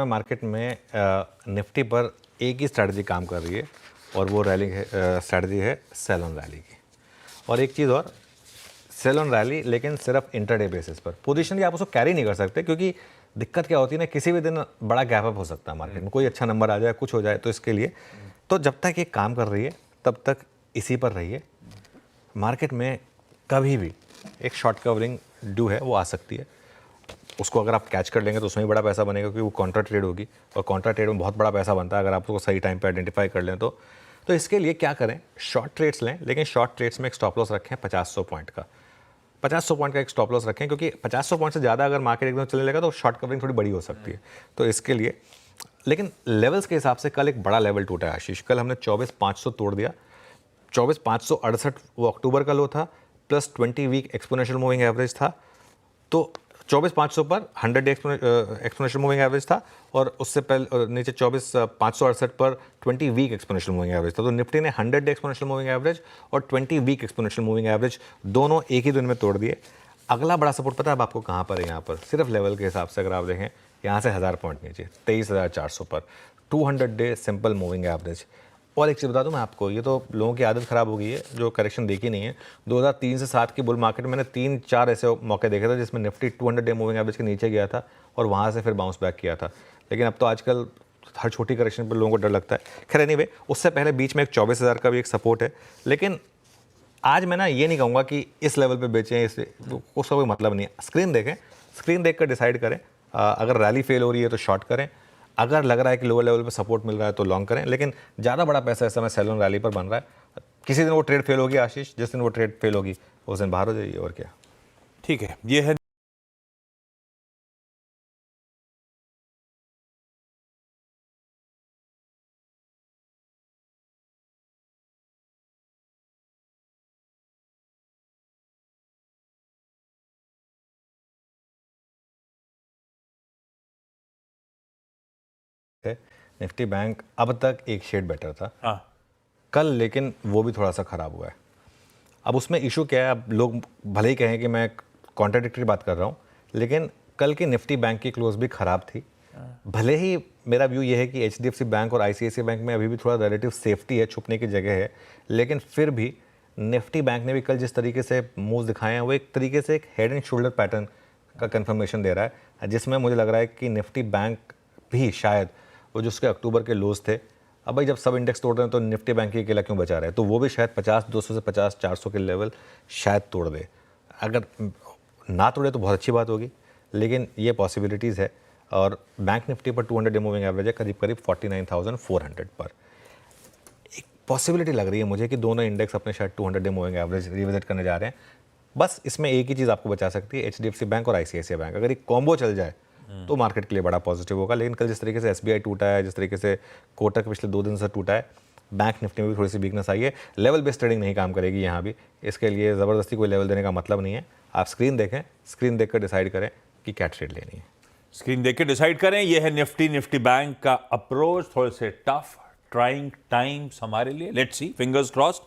Market में Nifty पर एक ही स्ट्रैटेजी काम कर रही है और वो रैली स्ट्रैटेजी है सेल ऑन रैली की। और एक चीज़ और, सेल ऑन रैली लेकिन सिर्फ इंटरडे बेसिस पर। पोजीशन आप उसको कैरी नहीं कर सकते क्योंकि दिक्कत क्या होती है ना, किसी भी दिन बड़ा गैप अप हो सकता है मार्केट में, कोई अच्छा नंबर आ जाए, कुछ हो जाए। तो इसके लिए तो जब तक ये काम कर रही है तब तक इसी पर रहिए। मार्केट में कभी भी एक शॉर्ट कवरिंग ड्यू है, वो आ सकती है। उसको अगर आप कैच कर लेंगे तो उसमें भी बड़ा पैसा बनेगा क्योंकि वो कॉन्ट्रा ट्रेड होगी और कॉन्ट्रा ट्रेड में बहुत बड़ा पैसा बनता है अगर आप उसको सही टाइम पे आइडेंटिफाई कर लें तो इसके लिए क्या करें, शॉर्ट ट्रेड्स लें, लेकिन शॉर्ट ट्रेड्स में एक स्टॉप लॉस रखें 500 पॉइंट का। 500 पॉइंट का एक स्टॉप लॉस रखें क्योंकि 500 पॉइंट से ज़्यादा अगर मार्केट एकदम चलने लगा तो शॉर्ट कवरिंग थोड़ी बड़ी हो सकती है। तो इसके लिए लेकिन लेवल्स के हिसाब से कल एक बड़ा लेवल टूटा है आशीष। कल हमने 24,500 तोड़ दिया। 24,568 वो अक्टूबर का लो था, plus 20 week exponential moving average था। तो 24,500 पर 100 डे एक्सपोनेंशियल मूविंग एवरेज था और उससे पहले नीचे 24,568 पर 20 वीक एक्सपोनेंशियल मूविंग एवरेज था। तो निफ्टी ने 100 डे एक्सपोनेंशियल मूविंग एवरेज और 20 वीक एक्सपोनेंशियल मूविंग एवरेज दोनों एक ही दिन में तोड़ दिए। अगला बड़ा सपोर्ट पता है अब आपको कहाँ पर है? यहाँ पर सिर्फ लेवल के हिसाब से अगर आप देखें, यहाँ से 1000 पॉइंट नीचे 23,400 पर 200 डे सिंपल मूविंग एवरेज। और एक चीज़ बता दूं मैं आपको, ये तो लोगों की आदत ख़राब हो गई है जो करेक्शन देखी नहीं है। 2003 से 7 की बुल मार्केट में मैंने 3-4 ऐसे मौके देखे थे जिसमें निफ्टी 200 डे मूविंग एवरेज के नीचे गया था और वहाँ से फिर बाउंस बैक किया था। लेकिन अब तो आजकल हर छोटी करेक्शन पर लोगों को डर लगता है। खैर एनीवे, उससे पहले बीच में एक 24,000 का भी एक सपोर्ट है। लेकिन आज मैं ना ये नहीं कहूँगा कि इस लेवल पे बेचें, उसका कोई मतलब नहीं है। स्क्रीन देखें, स्क्रीन देख कर डिसाइड करें। अगर रैली फेल हो रही है तो शॉर्ट करें, अगर लग रहा है कि लोअर लेवल पे सपोर्ट मिल रहा है तो लॉन्ग करें। लेकिन ज़्यादा बड़ा पैसा इस समय सेल ऑन रैली पर बन रहा है। किसी दिन वो ट्रेड फेल होगी आशीष, जिस दिन वो ट्रेड फेल होगी उस दिन बाहर हो जाइए। और क्या, ठीक है, ये है निफ्टी बैंक अब तक एक शेड बेटर था हाँ। कल, लेकिन वो भी थोड़ा सा ख़राब हुआ है। अब उसमें इशू क्या है, अब लोग भले ही कहें कि मैं कॉन्ट्राडिक्टरी बात कर रहा हूँ, लेकिन कल की निफ्टी बैंक की क्लोज भी ख़राब थी। भले ही मेरा व्यू ये है कि HDFC बैंक और ICICI बैंक में अभी भी थोड़ा रिलेटिव सेफ्टी है, छुपने की जगह है, लेकिन फिर भी निफ्टी बैंक ने भी कल जिस तरीके से मूव दिखाए हैं वो एक तरीके से एक हेड एंड शोल्डर पैटर्न का कंफर्मेशन दे रहा है, जिसमें मुझे लग रहा है कि निफ्टी बैंक भी शायद वो जो उसके अक्टूबर के लोज थे, अब भाई जब सब इंडेक्स तोड़ रहे हैं तो निफ्टी बैंक की अकेला क्यों बचा रहे हैं, तो वो भी शायद 50-200 से 50-400 के लेवल शायद तोड़ दे। अगर ना तोड़े तो बहुत अच्छी बात होगी, लेकिन ये पॉसिबिलिटीज़ है। और बैंक निफ्टी पर 200 डे मूविंग एवरेज है करीब करीब 49,400 पर। एक पॉसिबिलिटी लग रही है मुझे कि दोनों इंडेक्स अपने शायद 200 डे मूविंग एवरेज रिविजिट करने जा रहे हैं। बस इसमें एक ही चीज़ आपको बचा सकती है, HDFC बैंक और ICICI बैंक। अगर एक कॉम्बो चल जाए तो मार्केट के लिए बड़ा पॉजिटिव होगा। लेकिन कल जिस तरीके से SBI टूटा है, जिस तरीके से कोटक पिछले 2 दिन से टूटा है, बैंक निफ्टी में भी थोड़ी सी वीकनेस आई है। लेवल बेस्ड ट्रेडिंग नहीं काम करेगी यहाँ भी, इसके लिए ज़बरदस्ती कोई लेवल देने का मतलब नहीं है। आप स्क्रीन देखें, स्क्रीन देख कर डिसाइड करें कि क्या ट्रेड लेनी है। स्क्रीन देख के डिसाइड करें। ये है निफ्टी बैंक का अप्रोच, थोड़े से टफ ट्राइंग टाइम्स हमारे लिए। Let's see, fingers crossed.